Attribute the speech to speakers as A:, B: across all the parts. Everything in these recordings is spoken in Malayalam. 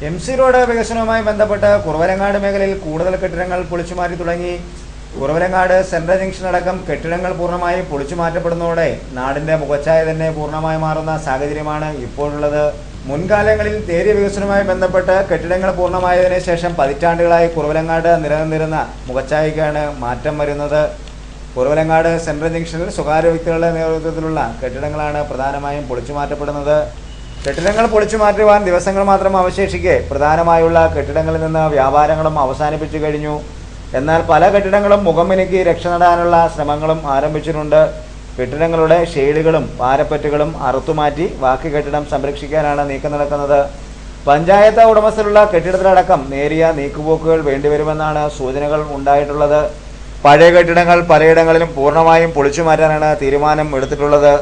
A: MC റോഡ് വികസനവുമായി ബന്ധപ്പെട്ട് കുറവലങ്ങാട് മേഖലയിൽ കൂടുതൽ കെട്ടിടങ്ങൾ പൊളിച്ചുമാറ്റി തുടങ്ങി. കുറവലങ്ങാട് സെൻട്രൽ ജംഗ്ഷൻ അടക്കം കെട്ടിടങ്ങൾ പൂർണ്ണമായി പൊളിച്ചുമാറ്റപ്പെടുന്നതോടെ നാടിന്റെ മുഖച്ഛായ തന്നെ പൂർണ്ണമായി മാറുന്ന സാഹചര്യമാണ് ഇപ്പോഴുള്ളത്. മുൻകാലങ്ങളിൽ ഏരിയ വികസനവുമായി ബന്ധപ്പെട്ട് കെട്ടിടങ്ങൾ പൂർണ്ണമായതിനു ശേഷം പതിറ്റാണ്ടുകളായി കുറവലങ്ങാട് നിലനിന്നിരുന്ന മുഖച്ഛായയ്ക്കാണ് മാറ്റം വരുന്നത്. കുറവലങ്ങാട് സെൻട്രൽ ജംഗ്ഷനിൽ സ്വകാര്യ വ്യക്തികളുടെ നേതൃത്വത്തിലുള്ള കെട്ടിടങ്ങളാണ് പ്രധാനമായും പൊളിച്ചുമാറ്റപ്പെടുന്നത്. കെട്ടിടങ്ങൾ പൊളിച്ചു മാറ്റുവാൻ ദിവസങ്ങൾ മാത്രം അവശേഷിക്കെ പ്രധാനമായുള്ള കെട്ടിടങ്ങളിൽ നിന്ന് വ്യാപാരങ്ങളും അവസാനിപ്പിച്ചു കഴിഞ്ഞു. എന്നാൽ പല കെട്ടിടങ്ങളും മുഖം മിനുക്കി രക്ഷ നേടാനുള്ള ശ്രമങ്ങളും ആരംഭിച്ചിട്ടുണ്ട്. കെട്ടിടങ്ങളുടെ ഷെയ്ഡുകളും പാരപ്പറ്റുകളും അറുത്തുമാറ്റി ബാക്കി കെട്ടിടം സംരക്ഷിക്കാനാണ് നീക്കം നടക്കുന്നത്. പഞ്ചായത്ത് ഉടമസ്ഥലുള്ള കെട്ടിടത്തിലടക്കം നേരിയ നീക്കുപോക്കുകൾ വേണ്ടിവരുമെന്നാണ് സൂചനകൾ ഉണ്ടായിട്ടുള്ളത്. പഴയ കെട്ടിടങ്ങൾ പലയിടങ്ങളിലും പൂർണ്ണമായും പൊളിച്ചു മാറ്റാനാണ് തീരുമാനം എടുത്തിട്ടുള്ളത്.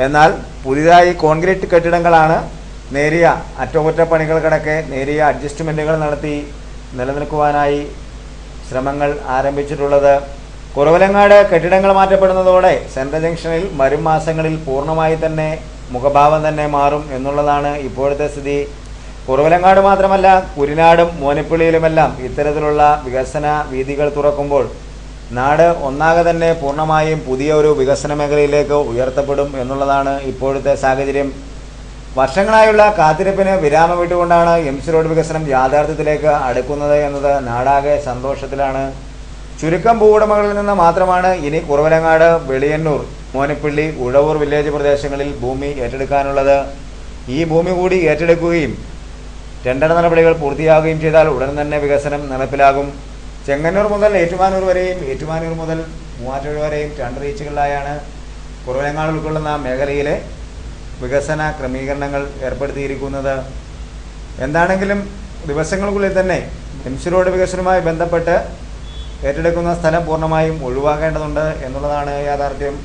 A: എന്നാൽ പുതിയതായി കോൺക്രീറ്റ് കെട്ടിടങ്ങളാണ് നേരിയ അറ്റകുറ്റപ്പണികൾക്കിടയ്ക്ക് നേരിയ അഡ്ജസ്റ്റ്മെൻറ്റുകൾ നടത്തി നിലനിൽക്കുവാനായി ശ്രമങ്ങൾ ആരംഭിച്ചിട്ടുള്ളത്. കുറവലങ്ങാട് കെട്ടിടങ്ങൾ മാറ്റപ്പെടുന്നതോടെ സെൻട്രൽ ജംഗ്ഷനിൽ വരും മാസങ്ങളിൽ പൂർണ്ണമായി തന്നെ മുഖഭാവം തന്നെ മാറും എന്നുള്ളതാണ് ഇപ്പോഴത്തെ സ്ഥിതി. കുറവലങ്ങാട് മാത്രമല്ല കുരിനാടും മോനിപ്പള്ളിയിലുമെല്ലാം ഇത്തരത്തിലുള്ള വികസന വീഥികൾ തുറക്കുമ്പോൾ നാട് ഒന്നാകെ തന്നെ പൂർണ്ണമായും പുതിയ ഒരു വികസന മേഖലയിലേക്ക് ഉയർത്തപ്പെടും എന്നുള്ളതാണ് ഇപ്പോഴത്തെ സാഹചര്യം. വർഷങ്ങളായുള്ള കാത്തിരിപ്പിന് വിരാമം വിട്ടുകൊണ്ടാണ് MC റോഡ് വികസനം യാഥാർത്ഥ്യത്തിലേക്ക് അടുക്കുന്നത് എന്നത് നാടാകെ സന്തോഷത്തിലാണ്. ചുരുക്കം ഭൂവുടമകളിൽ നിന്ന് മാത്രമാണ് ഇനി കുറവലങ്ങാട്, വെളിയന്നൂർ, മോനിപ്പള്ളി, ഉഴവൂർ വില്ലേജ് പ്രദേശങ്ങളിൽ ഭൂമി ഏറ്റെടുക്കാനുള്ളത്. ഈ ഭൂമി കൂടി ഏറ്റെടുക്കുകയും ടെൻഡർ നടപടികൾ പൂർത്തിയാകുകയും ചെയ്താൽ ഉടൻ തന്നെ വികസനം നടപ്പിലാകും. ചെങ്ങന്നൂർ മുതൽ ഏറ്റുമാനൂർ വരെയും ഏറ്റുമാനൂർ മുതൽ മൂവാറ്റുപുഴ വരെയും 2 റീച്ചുകളിലായാണ് കുറവലങ്ങാട് ഉൾക്കൊള്ളുന്ന മേഖലയിലെ വികസന ക്രമീകരണങ്ങൾ ഏർപ്പെടുത്തിയിരിക്കുന്നത്. എന്താണെങ്കിലും ദിവസങ്ങൾക്കുള്ളിൽ തന്നെ MC റോഡ് വികസനവുമായി ബന്ധപ്പെട്ട് ഏറ്റെടുക്കുന്ന സ്ഥലം പൂർണ്ണമായും ഒഴിവാക്കേണ്ടതുണ്ട് എന്നുള്ളതാണ് യാഥാർത്ഥ്യം.